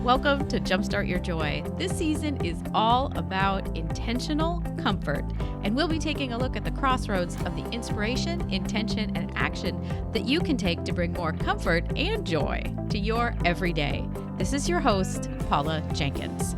Welcome to Jumpstart Your Joy. This season is all about intentional comfort, and we'll be taking a look at the crossroads of the inspiration, intention, and action that you can take to bring more comfort and joy to your everyday. This is your host, Paula Jenkins.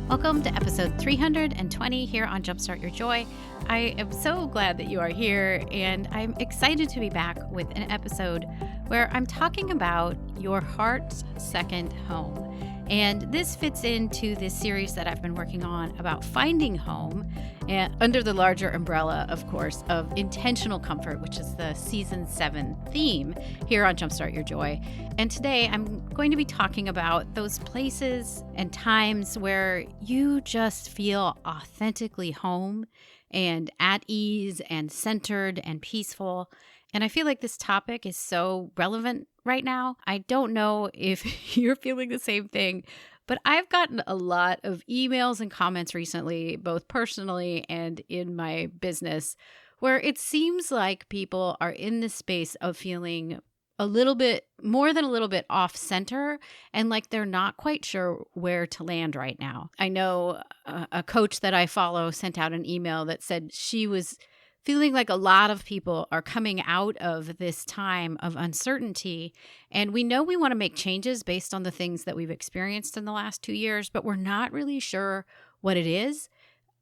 Welcome to episode 320 here on Jumpstart Your Joy. I am so glad that you are here, and I'm excited to be back with an episode where I'm talking about your heart's second home. And this fits into this series that I've been working on about finding home, and under the larger umbrella, of course, of intentional comfort, which is the season 7 theme here on Jumpstart Your Joy. And today I'm going to be talking about those places and times where you just feel authentically home and at ease and centered and peaceful. And I feel like this topic is so relevant right now. I don't know if you're feeling the same thing, but I've gotten a lot of emails and comments recently, both personally and in my business, where it seems like people are in this space of feeling a little bit more than a little bit off center and like they're not quite sure where to land right now. I know a coach that I follow sent out an email that said she was feeling like a lot of people are coming out of this time of uncertainty. And we know we want to make changes based on the things that we've experienced in the last 2 years, but we're not really sure what it is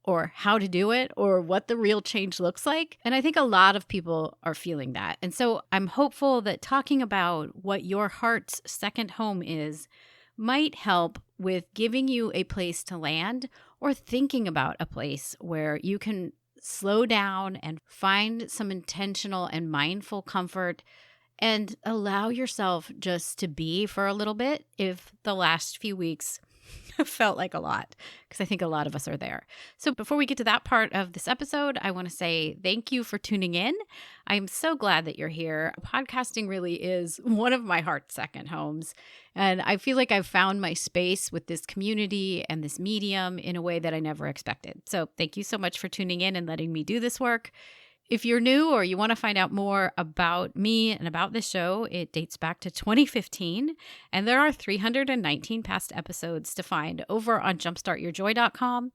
or how to do it or what the real change looks like. And I think a lot of people are feeling that. And so I'm hopeful that talking about what your heart's second home is might help with giving you a place to land or thinking about a place where you can slow down and find some intentional and mindful comfort and allow yourself just to be for a little bit if the last few weeks felt like a lot, because I think a lot of us are there. So before we get to that part of this episode, I want to say thank you for tuning in. I'm so glad that you're here. Podcasting really is one of my heart's second homes. And I feel like I've found my space with this community and this medium in a way that I never expected. So thank you so much for tuning in and letting me do this work. If you're new or you want to find out more about me and about this show, it dates back to 2015, and there are 319 past episodes to find over on jumpstartyourjoy.com,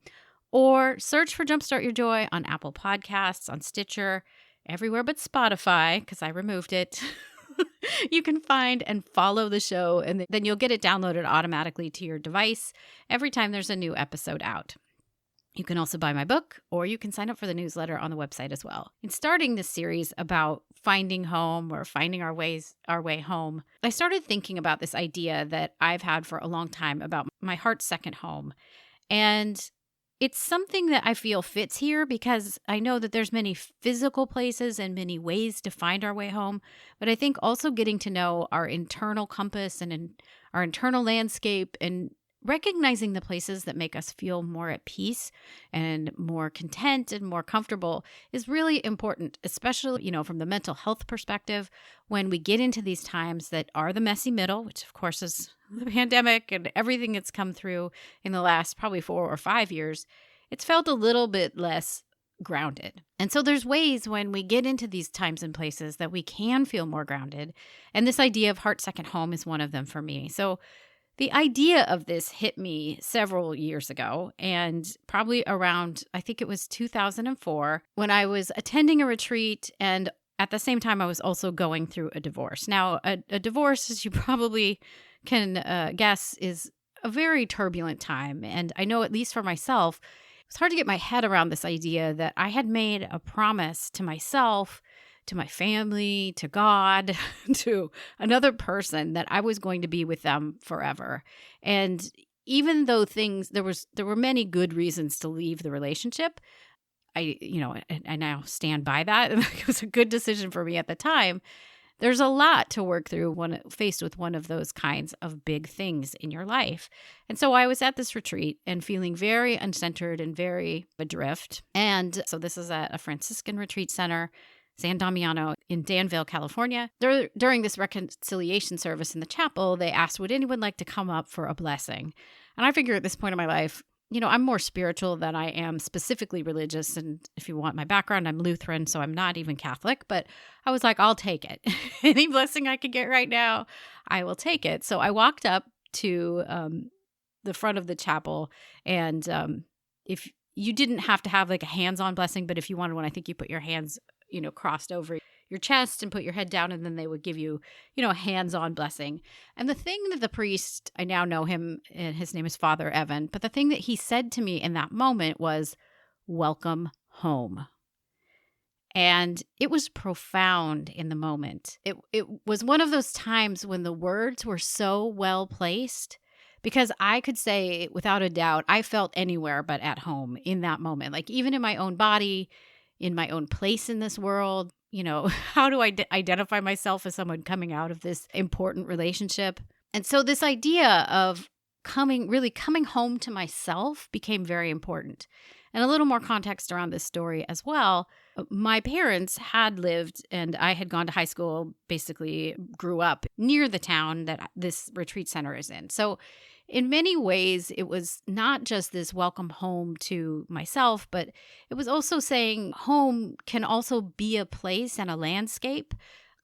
or search for Jumpstart Your Joy on Apple Podcasts, on Stitcher, everywhere but Spotify, because I removed it. You can find and follow the show, and then you'll get it downloaded automatically to your device every time there's a new episode out. You can also buy my book, or you can sign up for the newsletter on the website as well. In starting this series about finding home or finding our way home, I started thinking about this idea that I've had for a long time about my heart's second home. And it's something that I feel fits here because I know that there's many physical places and many ways to find our way home. But I think also getting to know our internal compass and our internal landscape and recognizing the places that make us feel more at peace and more content and more comfortable is really important, especially, from the mental health perspective, when we get into these times that are the messy middle, which of course is the pandemic and everything that's come through in the last probably 4 or 5 years. It's felt a little bit less grounded. And so there's ways when we get into these times and places that we can feel more grounded. And this idea of heart second home is one of them for me. So the idea of this hit me several years ago, and probably around, I think it was 2004, when I was attending a retreat, and at the same time, I was also going through a divorce. Now, a divorce, as you probably can guess, is a very turbulent time, and I know, at least for myself, it was hard to get my head around this idea that I had made a promise to myself, to my family, to God, to another person that I was going to be with them forever. And even though there were many good reasons to leave the relationship, I now stand by that. It was a good decision for me at the time. There's a lot to work through when faced with one of those kinds of big things in your life. And so I was at this retreat and feeling very uncentered and very adrift. And so this is at a Franciscan retreat center, San Damiano in Danville, California. During this reconciliation service in the chapel, they asked, would anyone like to come up for a blessing? And I figure at this point in my life, I'm more spiritual than I am specifically religious. And if you want my background, I'm Lutheran, so I'm not even Catholic. But I was like, I'll take it. Any blessing I could get right now, I will take it. So I walked up to the front of the chapel, and if you didn't have to have like a hands-on blessing, but if you wanted one, I think you put your hands, crossed over your chest and put your head down, and then they would give you, a hands-on blessing. And the thing that the priest, I now know him, and his name is Father Evan, but the thing that he said to me in that moment was, "Welcome home." And it was profound in the moment. It was one of those times when the words were so well placed, because I could say without a doubt, I felt anywhere but at home in that moment. Like even in my own body, in my own place in this world, how do I identify myself as someone coming out of this important relationship? And so this idea of coming home to myself became very important. And a little more context around this story as well. My parents had lived, and I had gone to high school, basically grew up near the town that this retreat center is in. So in many ways, it was not just this welcome home to myself, but it was also saying home can also be a place and a landscape,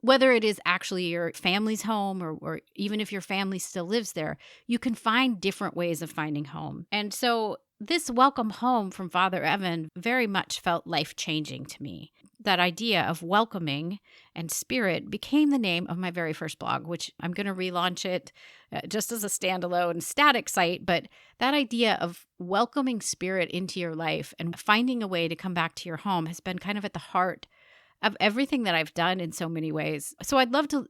whether it is actually your family's home or even if your family still lives there, you can find different ways of finding home. And so this welcome home from Father Evan very much felt life-changing to me. That idea of welcoming and spirit became the name of my very first blog, which I'm going to relaunch it just as a standalone static site. But that idea of welcoming spirit into your life and finding a way to come back to your home has been kind of at the heart of everything that I've done in so many ways. So I'd love to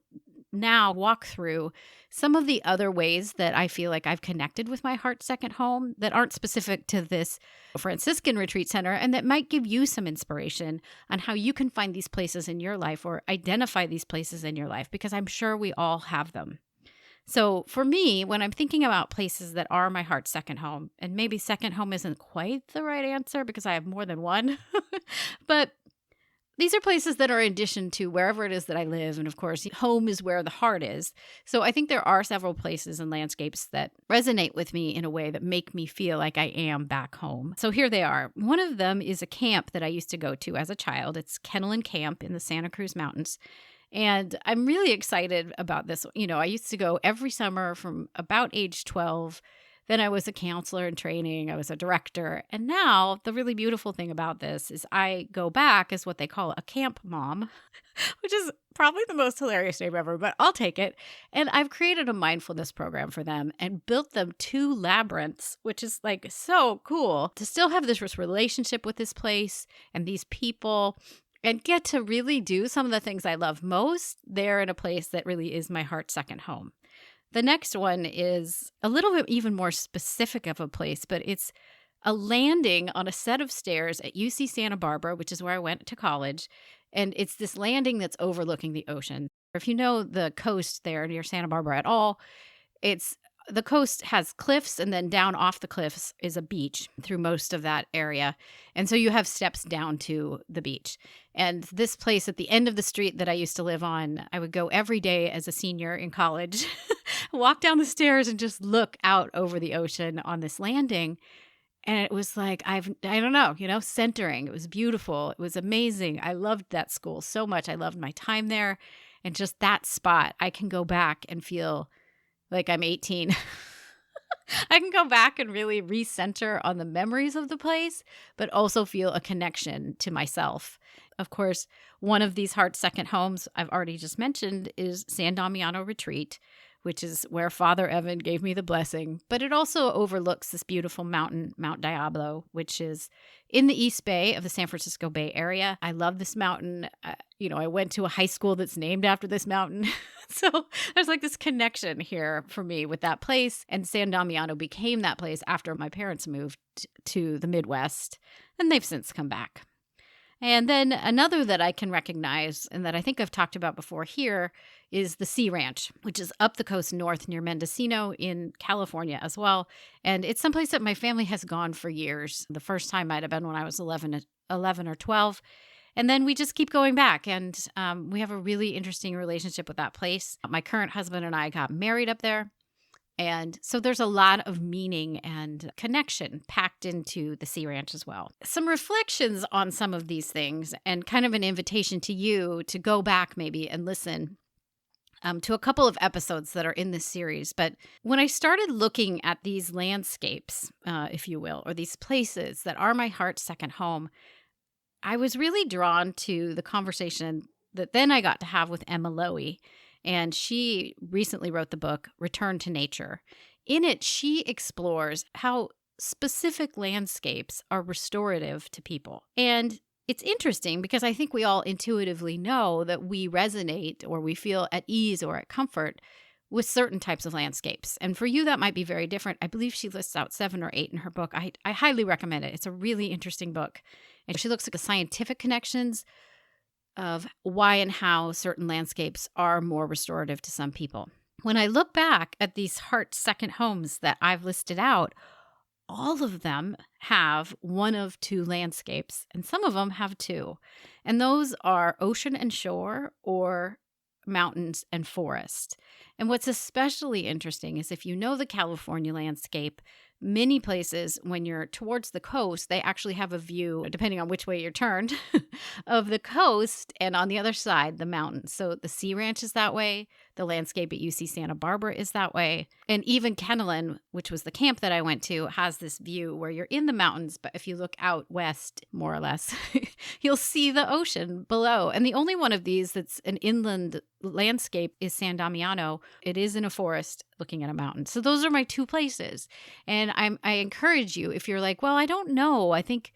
now walk through some of the other ways that I feel like I've connected with my heart's second home that aren't specific to this Franciscan retreat center, and that might give you some inspiration on how you can find these places in your life or identify these places in your life, because I'm sure we all have them. So for me, when I'm thinking about places that are my heart's second home, and maybe second home isn't quite the right answer because I have more than one, but these are places that are in addition to wherever it is that I live. And of course, home is where the heart is. So I think there are several places and landscapes that resonate with me in a way that make me feel like I am back home. So here they are. One of them is a camp that I used to go to as a child. It's Kennolyn Camp in the Santa Cruz Mountains. And I'm really excited about this. I used to go every summer from about age 12. Then I was a counselor in training. I was a director. And now the really beautiful thing about this is I go back as what they call a camp mom, which is probably the most hilarious name ever, but I'll take it. And I've created a mindfulness program for them and built them 2 labyrinths, which is like so cool to still have this relationship with this place and these people and get to really do some of the things I love most there in a place that really is my heart's second home. The next one is a little bit even more specific of a place, but it's a landing on a set of stairs at UC Santa Barbara, which is where I went to college. And it's this landing that's overlooking the ocean. If you know the coast there near Santa Barbara at all, the coast has cliffs, and then down off the cliffs is a beach through most of that area. And so you have steps down to the beach. And this place at the end of the street that I used to live on, I would go every day as a senior in college, walk down the stairs and just look out over the ocean on this landing. And it was like, I don't know, centering. It was beautiful. It was amazing. I loved that school so much. I loved my time there. And just that spot, I can go back and feel like I'm 18. I can go back and really recenter on the memories of the place, but also feel a connection to myself. Of course, one of these heart second homes I've already just mentioned is San Damiano Retreat, which is where Father Evan gave me the blessing. But it also overlooks this beautiful mountain, Mount Diablo, which is in the East Bay of the San Francisco Bay Area. I love this mountain. I went to a high school that's named after this mountain. So there's like this connection here for me with that place. And San Damiano became that place after my parents moved to the Midwest, and they've since come back. And then another that I can recognize and that I think I've talked about before here is the Sea Ranch, which is up the coast north near Mendocino in California as well. And it's someplace that my family has gone for years. The first time might have been when I was 11 or 12. And then we just keep going back, and we have a really interesting relationship with that place. My current husband and I got married up there. And so there's a lot of meaning and connection packed into the Sea Ranch as well. Some reflections on some of these things and kind of an invitation to you to go back maybe and listen. to a couple of episodes that are in this series. But when I started looking at these landscapes, if you will, or these places that are my heart's second home, I was really drawn to the conversation that then I got to have with Emma Lowy. And she recently wrote the book, Return to Nature. In it, she explores how specific landscapes are restorative to people. And it's interesting because I think we all intuitively know that we resonate or we feel at ease or at comfort with certain types of landscapes. And for you, that might be very different. I believe she lists out 7 or 8 in her book. I highly recommend it. It's a really interesting book. And she looks at the scientific connections of why and how certain landscapes are more restorative to some people. When I look back at these heart second homes that I've listed out, all of them have one of 2 landscapes, and some of them have 2. And those are ocean and shore or mountains and forest. And what's especially interesting is if you know the California landscape, many places when you're towards the coast, they actually have a view, depending on which way you're turned, of the coast and on the other side, the mountains. So the Sea Ranch is that way. The landscape at UC Santa Barbara is that way. And even Kennolyn, which was the camp that I went to, has this view where you're in the mountains, but if you look out west, more or less, you'll see the ocean below. And the only one of these that's an inland landscape is San Damiano. It is in a forest looking at a mountain. So those are my 2 places. And I encourage you, if you're like, well, I don't know, I think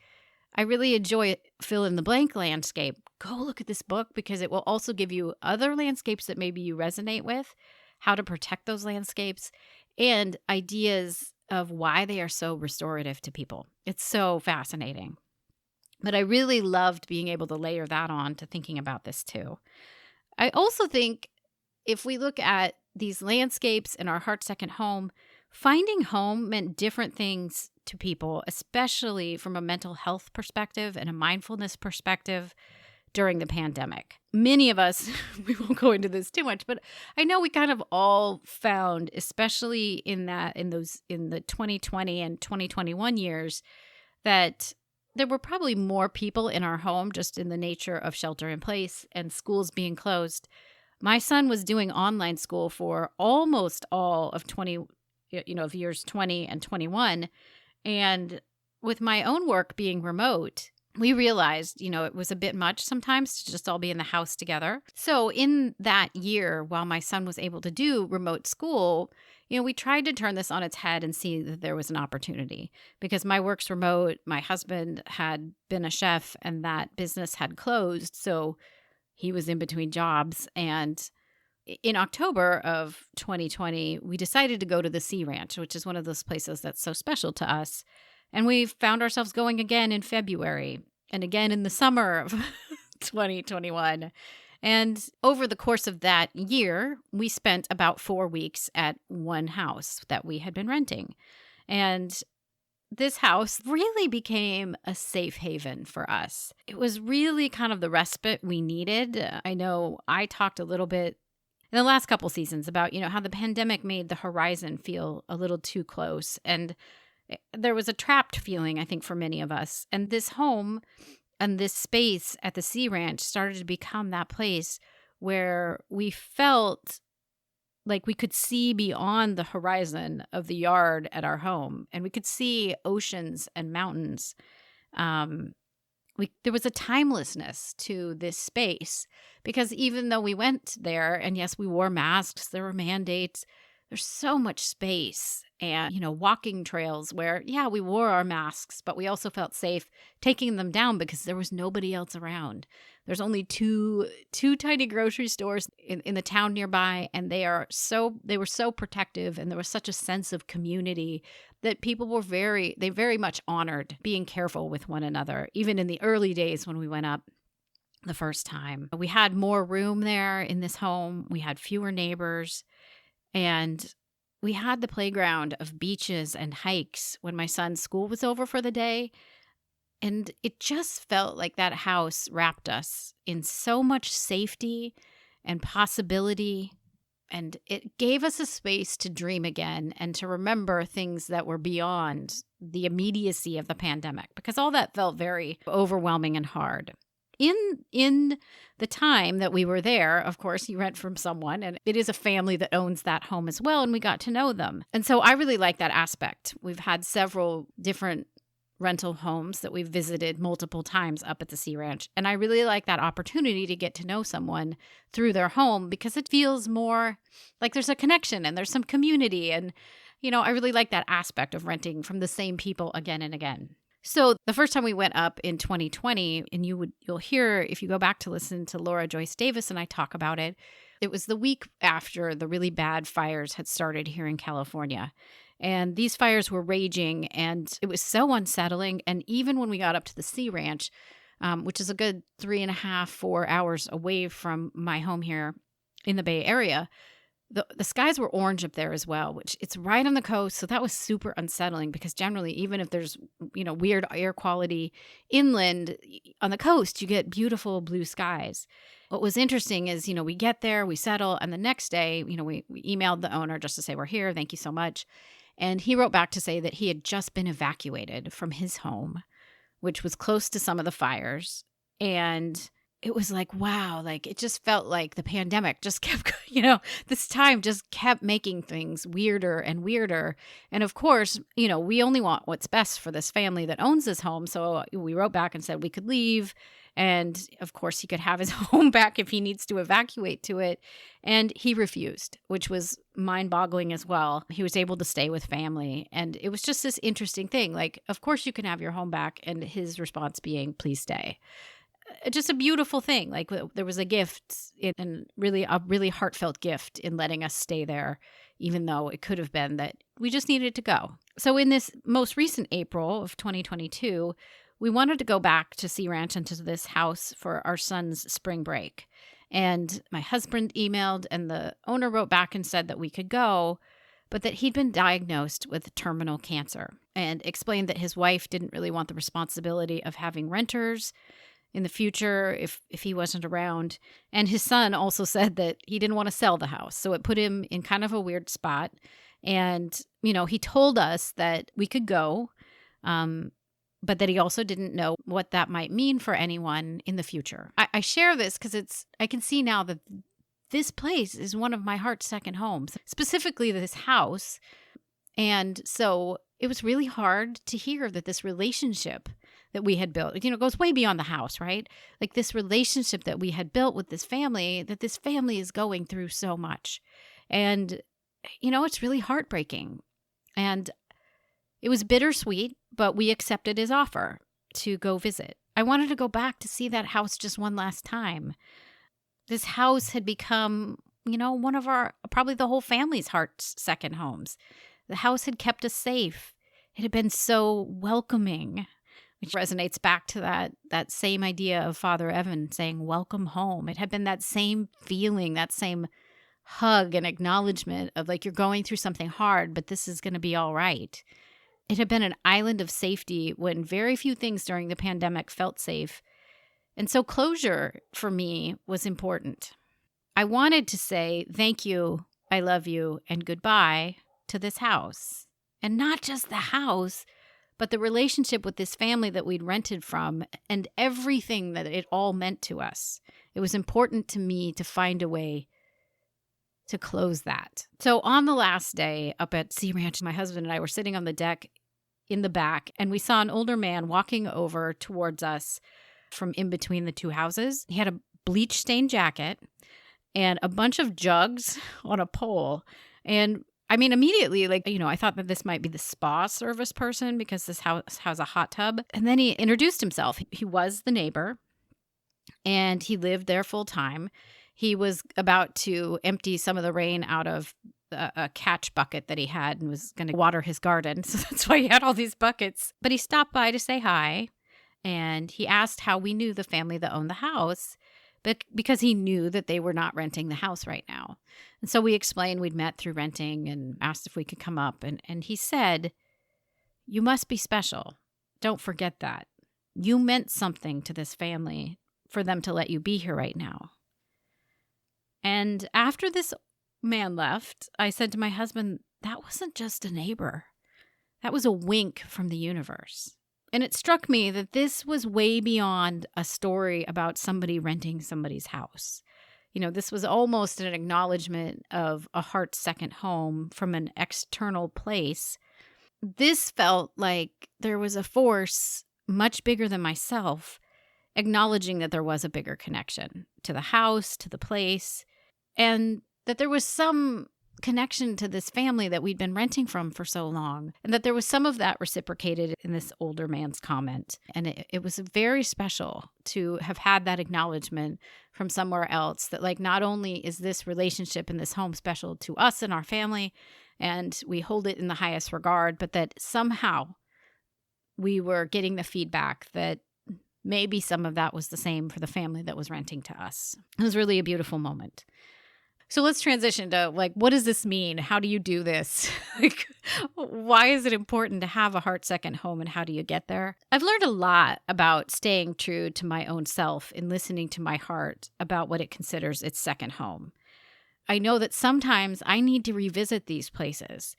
I really enjoy fill in the blank landscape, go look at this book because it will also give you other landscapes that maybe you resonate with, how to protect those landscapes, and ideas of why they are so restorative to people. It's so fascinating. But I really loved being able to layer that on to thinking about this too. I also think if we look at these landscapes in our heart second home, finding home meant different things to people, especially from a mental health perspective and a mindfulness perspective during the pandemic. Many of us, we won't go into this too much, but I know we kind of all found, especially in the 2020 and 2021 years, that there were probably more people in our home just in the nature of shelter in place and schools being closed. My son was doing online school for almost all of of years 20 and 21. And with my own work being remote, we realized, it was a bit much sometimes to just all be in the house together. So in that year, while my son was able to do remote school, we tried to turn this on its head and see that there was an opportunity because my work's remote. My husband had been a chef and that business had closed. So he was in between jobs. And in October of 2020, we decided to go to the Sea Ranch, which is one of those places that's so special to us. And we found ourselves going again in February and again in the summer of 2021. And over the course of that year, we spent about 4 weeks at one house that we had been renting. And this house really became a safe haven for us. It was really kind of the respite we needed. I know I talked a little bit in the last couple seasons about, how the pandemic made the horizon feel a little too close. And there was a trapped feeling, I think, for many of us. And this home and this space at the Sea Ranch started to become that place where we felt like we could see beyond the horizon of the yard at our home. And we could see oceans and mountains. There was a timelessness to this space because even though we went there and yes, we wore masks, there were mandates, there's so much space and, walking trails where, yeah, we wore our masks, but we also felt safe taking them down because there was nobody else around. There's only two tiny grocery stores in the town nearby, and they were so protective, and there was such a sense of community that people were very much honored being careful with one another, even in the early days when we went up the first time. We had more room there in this home. We had fewer neighbors, and we had the playground of beaches and hikes when my son's school was over for the day. And it just felt like that house wrapped us in so much safety and possibility. And it gave us a space to dream again and to remember things that were beyond the immediacy of the pandemic, because all that felt very overwhelming and hard. In the time that we were there, of course, you rent from someone, and it is a family that owns that home as well, and we got to know them. And so I really like that aspect. We've had several different rental homes that we've visited multiple times up at the Sea Ranch, and I really like that opportunity to get to know someone through their home because it feels more like there's a connection and there's some community, and I really like that aspect of renting from the same people again and again. So the first time we went up in 2020, and you'll hear if you go back to listen to Laura Joyce Davis and I talk about it, it was the week after the really bad fires had started here in California. And these fires were raging, and it was so unsettling. And even when we got up to the Sea Ranch, which is a good 3.5, 4 hours away from my home here in the Bay Area, the skies were orange up there as well, which it's right on the coast. So that was super unsettling because generally, even if there's, weird air quality inland on the coast, you get beautiful blue skies. What was interesting is, we get there, we settle, and the next day, we emailed the owner just to say, we're here. Thank you so much. And he wrote back to say that he had just been evacuated from his home, which was close to some of the fires. And it was like, wow, like it just felt like the pandemic just kept, this time just kept making things weirder and weirder. And of course, we only want what's best for this family that owns this home. So we wrote back and said we could leave. And of course, he could have his home back if he needs to evacuate to it. And he refused, which was mind-boggling as well. He was able to stay with family. And it was just this interesting thing. Like, of course, you can have your home back. And his response being, please stay. Just a beautiful thing. Like there was a gift and really a really heartfelt gift in letting us stay there, even though it could have been that we just needed to go. So in this most recent April of 2022, we wanted to go back to Sea Ranch and to this house for our son's spring break. And my husband emailed and the owner wrote back and said that we could go, but that he'd been diagnosed with terminal cancer and explained that his wife didn't really want the responsibility of having renters in the future if he wasn't around. And his son also said that he didn't want to sell the house. So it put him in kind of a weird spot. And, he told us that we could go, but that he also didn't know what that might mean for anyone in the future. I share this because I can see now that this place is one of my heart's second homes, specifically this house. And so it was really hard to hear that this relationship that we had built, goes way beyond the house, right? Like this relationship that we had built with this family, that this family is going through so much. And, it's really heartbreaking. And it was bittersweet, but we accepted his offer to go visit. I wanted to go back to see that house just one last time. This house had become, one of probably the whole family's heart's second homes. The house had kept us safe. It had been so welcoming, which resonates back to that same idea of Father Evan saying, welcome home. It had been that same feeling, that same hug and acknowledgement of like, you're going through something hard, but this is going to be all right. It had been an island of safety when very few things during the pandemic felt safe. And so closure for me was important. I wanted to say thank you, I love you, and goodbye to this house. And not just the house, but the relationship with this family that we'd rented from and everything that it all meant to us. It was important to me to find a way to close that. So on the last day up at Sea Ranch, my husband and I were sitting on the deck in the back, and we saw an older man walking over towards us from in between the two houses. He had a bleach-stained jacket and a bunch of jugs on a pole. And immediately, I thought that this might be the spa service person because this house has a hot tub. And then he introduced himself. He was the neighbor, and he lived there full time. He was about to empty some of the rain out of a catch bucket that he had and was going to water his garden. So that's why he had all these buckets. But he stopped by to say hi, and he asked how we knew the family that owned the house, but because he knew that they were not renting the house right now. And so we explained we'd met through renting and asked if we could come up. And he said, you must be special. Don't forget that. You meant something to this family for them to let you be here right now. And after this man left, I said to my husband, that wasn't just a neighbor. That was a wink from the universe. And it struck me that this was way beyond a story about somebody renting somebody's house. This was almost an acknowledgement of a heart's second home from an external place. This felt like there was a force much bigger than myself, acknowledging that there was a bigger connection to the house, to the place, and that there was some connection to this family that we'd been renting from for so long, and that there was some of that reciprocated in this older man's comment. And it was very special to have had that acknowledgement from somewhere else that, like, not only is this relationship in this home special to us and our family, and we hold it in the highest regard, but that somehow we were getting the feedback that maybe some of that was the same for the family that was renting to us. It was really a beautiful moment. So let's transition to, like, what does this mean? How do you do this? Why is it important to have a heart second home, and how do you get there? I've learned a lot about staying true to my own self and listening to my heart about what it considers its second home. I know that sometimes I need to revisit these places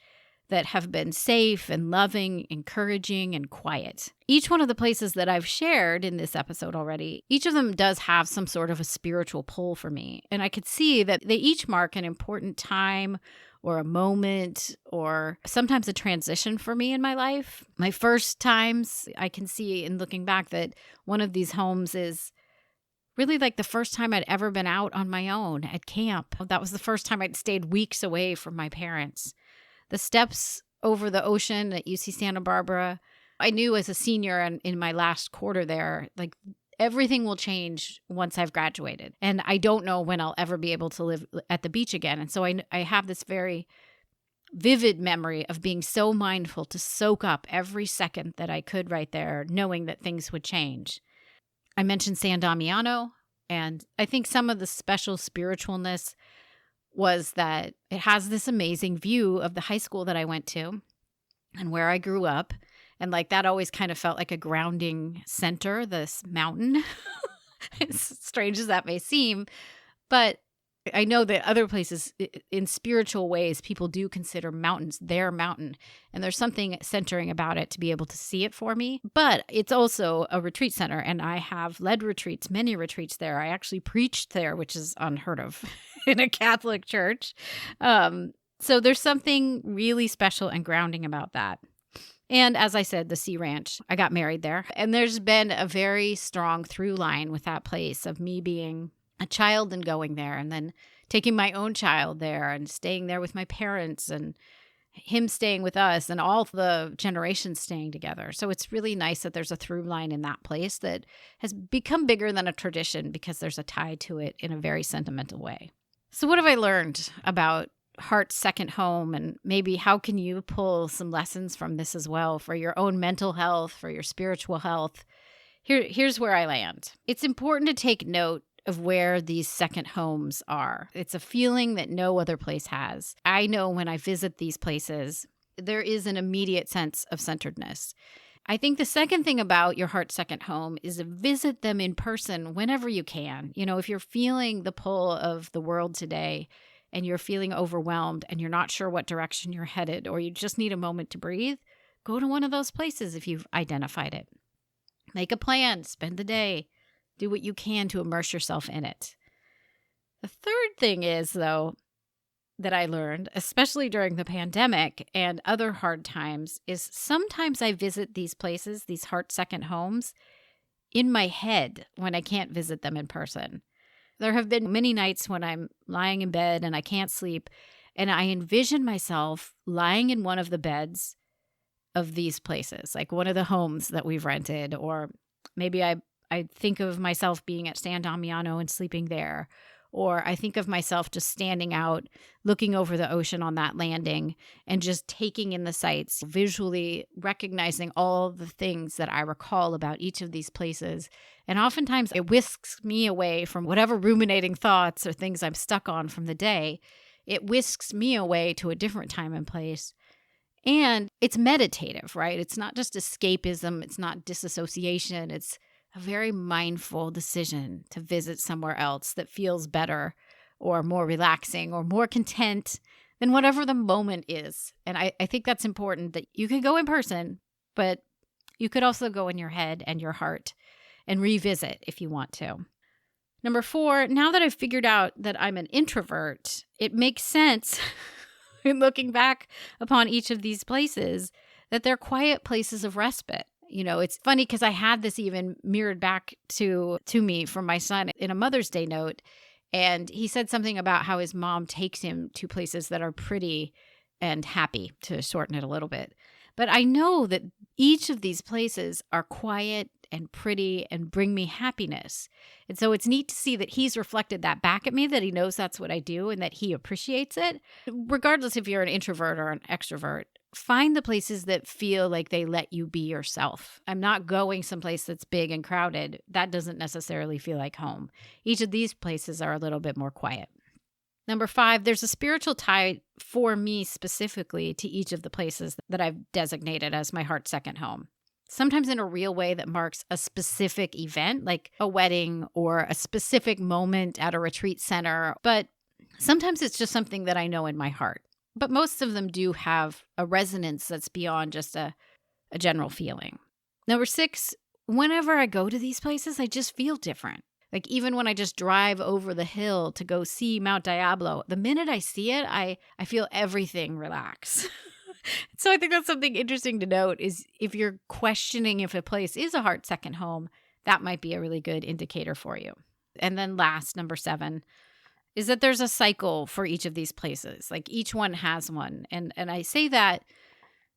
that have been safe and loving, encouraging, and quiet. Each one of the places that I've shared in this episode already, each of them does have some sort of a spiritual pull for me. And I could see that they each mark an important time or a moment or sometimes a transition for me in my life. My first times, I can see in looking back that one of these homes is really like the first time I'd ever been out on my own at camp. That was the first time I'd stayed weeks away from my parents. The steps over the ocean at UC Santa Barbara, I knew as a senior and in my last quarter there, like, everything will change once I've graduated. And I don't know when I'll ever be able to live at the beach again. And so I have this very vivid memory of being so mindful to soak up every second that I could right there, knowing that things would change. I mentioned San Damiano, and I think some of the special spiritualness was that it has this amazing view of the high school that I went to and where I grew up. And like that always kind of felt like a grounding center, this mountain, as strange as that may seem. But I know that other places in spiritual ways, people do consider mountains their mountain. And there's something centering about it to be able to see it for me. But it's also a retreat center. And I have led retreats, many retreats there. I actually preached there, which is unheard of in a Catholic church. So there's something really special and grounding about that. And as I said, the Sea Ranch, I got married there. And there's been a very strong through line with that place of me being a child and going there, and then taking my own child there and staying there with my parents and him staying with us and all the generations staying together. So it's really nice that there's a through line in that place that has become bigger than a tradition because there's a tie to it in a very sentimental way. So what have I learned about Heart's second home, and maybe how can you pull some lessons from this as well for your own mental health, for your spiritual health? Here's where I land. It's important to take note of where these second homes are. It's a feeling that no other place has. I know when I visit these places, there is an immediate sense of centeredness. I think the second thing about your heart's second home is to visit them in person whenever you can. If you're feeling the pull of the world today and you're feeling overwhelmed and you're not sure what direction you're headed, or you just need a moment to breathe, go to one of those places if you've identified it. Make a plan, spend the day. Do what you can to immerse yourself in it. The third thing is, though, that I learned, especially during the pandemic and other hard times, is sometimes I visit these places, these heart second homes, in my head when I can't visit them in person. There have been many nights when I'm lying in bed and I can't sleep, and I envision myself lying in one of the beds of these places, like one of the homes that we've rented, or maybe I think of myself being at San Damiano and sleeping there. Or I think of myself just standing out, looking over the ocean on that landing and just taking in the sights, visually recognizing all the things that I recall about each of these places. And oftentimes it whisks me away from whatever ruminating thoughts or things I'm stuck on from the day. It whisks me away to a different time and place. And it's meditative, right? It's not just escapism. It's not disassociation. It's a very mindful decision to visit somewhere else that feels better or more relaxing or more content than whatever the moment is. And I think that's important, that you can go in person, but You could also go in your head and your heart and revisit if you want to. Number 4, now that I've figured out that I'm an introvert, it makes sense in looking back upon each of these places that they're quiet places of respite. It's funny because I had this even mirrored back to me from my son in a Mother's Day note. And he said something about how his mom takes him to places that are pretty and happy, to shorten it a little bit. But I know that each of these places are quiet and pretty and bring me happiness. And so it's neat to see that he's reflected that back at me, that he knows that's what I do and that he appreciates it. Regardless if you're an introvert or an extrovert, find the places that feel like they let you be yourself. I'm not going someplace that's big and crowded. That doesn't necessarily feel like home. Each of these places are a little bit more quiet. Number 5, there's a spiritual tie for me specifically to each of the places that I've designated as my heart's second home. Sometimes in a real way that marks a specific event, like a wedding or a specific moment at a retreat center. But sometimes it's just something that I know in my heart. But most of them do have a resonance that's beyond just a general feeling. Number 6, whenever I go to these places, I just feel different. Like even when I just drive over the hill to go see Mount Diablo, the minute I see it, I feel everything relax. So I think that's something interesting to note is if you're questioning if a place is a heart second home, that might be a really good indicator for you. And then last, number 7, is that there's a cycle for each of these places. Like each one has one. And I say that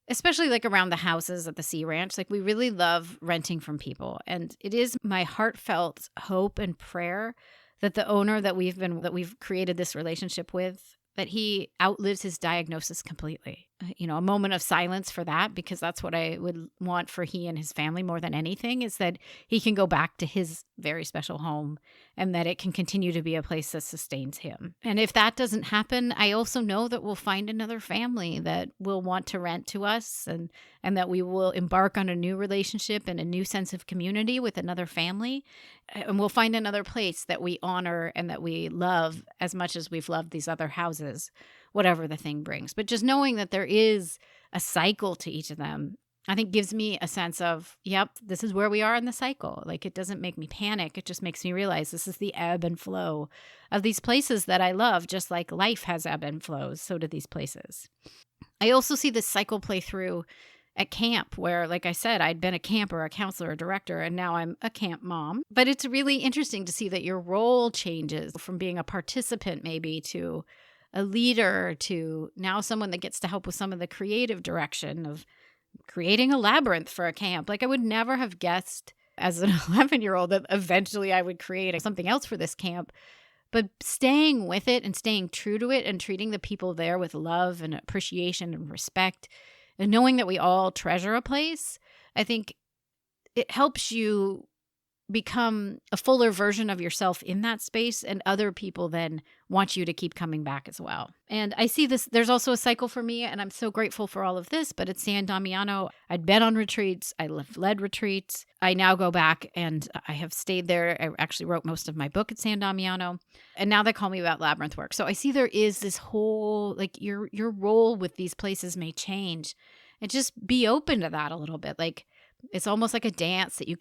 especially like around the houses at the Sea Ranch. Like we really love renting from people. And it is my heartfelt hope and prayer that the owner that we've created this relationship with, that he outlives his diagnosis completely. A moment of silence for that, because that's what I would want for he and his family more than anything, is that he can go back to his very special home and that it can continue to be a place that sustains him. And if that doesn't happen, I also know that we'll find another family that will want to rent to us and that we will embark on a new relationship and a new sense of community with another family. And we'll find another place that we honor and that we love as much as we've loved these other houses, whatever the thing brings. But just knowing that there is a cycle to each of them, I think gives me a sense of, yep, this is where we are in the cycle. Like it doesn't make me panic. It just makes me realize this is the ebb and flow of these places that I love. Just like life has ebb and flows, so do these places. I also see this cycle play through at camp where, like I said, I'd been a camper, a counselor, a director, and now I'm a camp mom. But it's really interesting to see that your role changes from being a participant maybe to a leader to now someone that gets to help with some of the creative direction of creating a labyrinth for a camp. Like I would never have guessed as an 11-year-old that eventually I would create something else for this camp. But staying with it and staying true to it and treating the people there with love and appreciation and respect and knowing that we all treasure a place, I think it helps you become a fuller version of yourself in that space, and other people then want you to keep coming back as well. And I see this, there's also a cycle for me, and I'm so grateful for all of this, but at San Damiano, I'd been on retreats, I led retreats. I now go back and I have stayed there. I actually wrote most of my book at San Damiano, and now they call me about labyrinth work. So I see there is this whole, like your role with these places may change, and just be open to that a little bit. Like, it's almost like a dance that you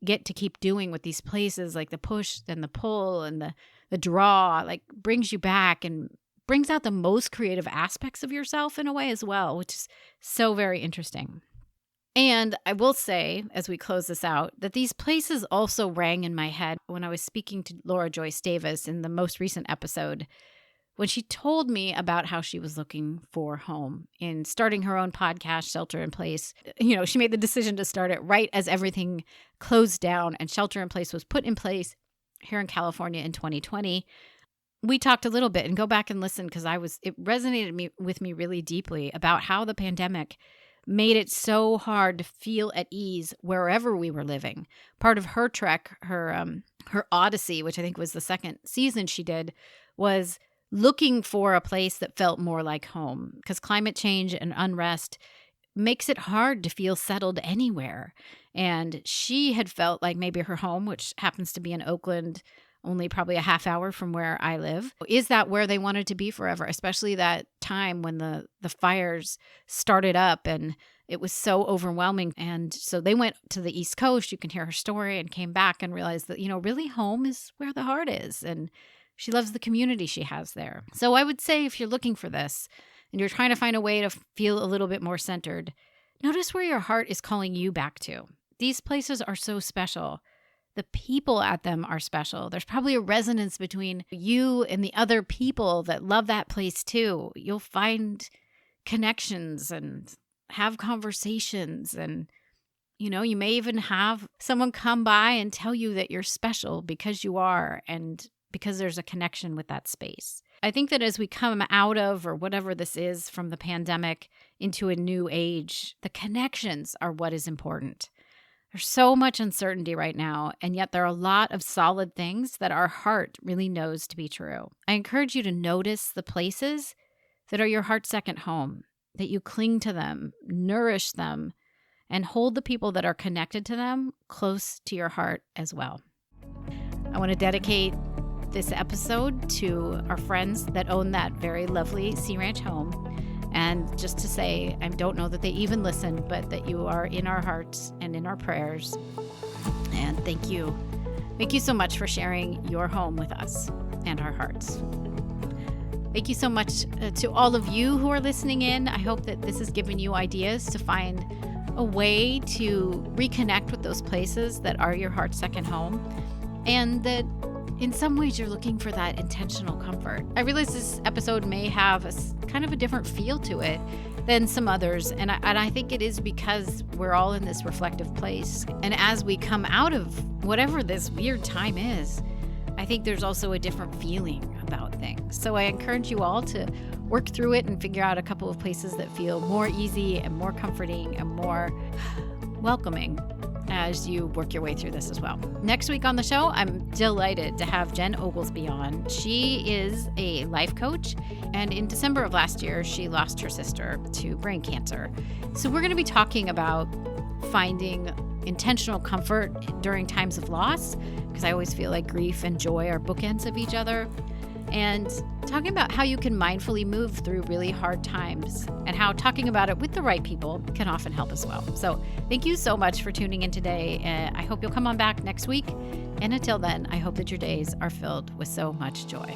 get to keep doing with these places, like the push and the pull and the draw, like brings you back and brings out the most creative aspects of yourself in a way as well, which is so very interesting. And I will say, as we close this out, that these places also rang in my head when I was speaking to Laura Joyce Davis in the most recent episode, when she told me about how she was looking for home in starting her own podcast, Shelter in Place. You know, she made the decision to start it right as everything closed down and Shelter in Place was put in place here in California in 2020. We talked a little bit, and go back and listen because it resonated with me really deeply about how the pandemic made it so hard to feel at ease wherever we were living. Part of her trek, her Odyssey, which I think was the second season she did, was looking for a place that felt more like home, because climate change and unrest makes it hard to feel settled anywhere. And she had felt like maybe her home, which happens to be in Oakland, only probably a half hour from where I live, is that where they wanted to be forever, especially that time when the fires started up and it was so overwhelming. And so they went to the East Coast. You can hear her story, and came back and realized that, really home is where the heart is. And she loves the community she has there. So I would say if you're looking for this and you're trying to find a way to feel a little bit more centered, notice where your heart is calling you back to. These places are so special. The people at them are special. There's probably a resonance between you and the other people that love that place too. You'll find connections and have conversations, and you may even have someone come by and tell you that you're special because you are, and because there's a connection with that space. I think that as we come out of, or whatever this is, from the pandemic into a new age, the connections are what is important. There's so much uncertainty right now, and yet there are a lot of solid things that our heart really knows to be true. I encourage you to notice the places that are your heart's second home, that you cling to them, nourish them, and hold the people that are connected to them close to your heart as well. I want to dedicate this episode to our friends that own that very lovely Sea Ranch home. And just to say, I don't know that they even listen, but that you are in our hearts and in our prayers. And thank you. Thank you so much for sharing your home with us and our hearts. Thank you so much to all of you who are listening in. I hope that this has given you ideas to find a way to reconnect with those places that are your heart's second home, and that in some ways you're looking for that intentional comfort. I realize this episode may have kind of a different feel to it than some others, and I think it is because we're all in this reflective place. And as we come out of whatever this weird time is, I think there's also a different feeling about things. So I encourage you all to work through it and figure out a couple of places that feel more easy and more comforting and more welcoming as you work your way through this as well. Next week on the show, I'm delighted to have Jen Oglesby on. She is a life coach, and in December of last year, she lost her sister to brain cancer. So we're going to be talking about finding intentional comfort during times of loss, because I always feel like grief and joy are bookends of each other, and talking about how you can mindfully move through really hard times, and how talking about it with the right people can often help as well. So thank you so much for tuning in today. I hope you'll come on back next week. And until then, I hope that your days are filled with so much joy.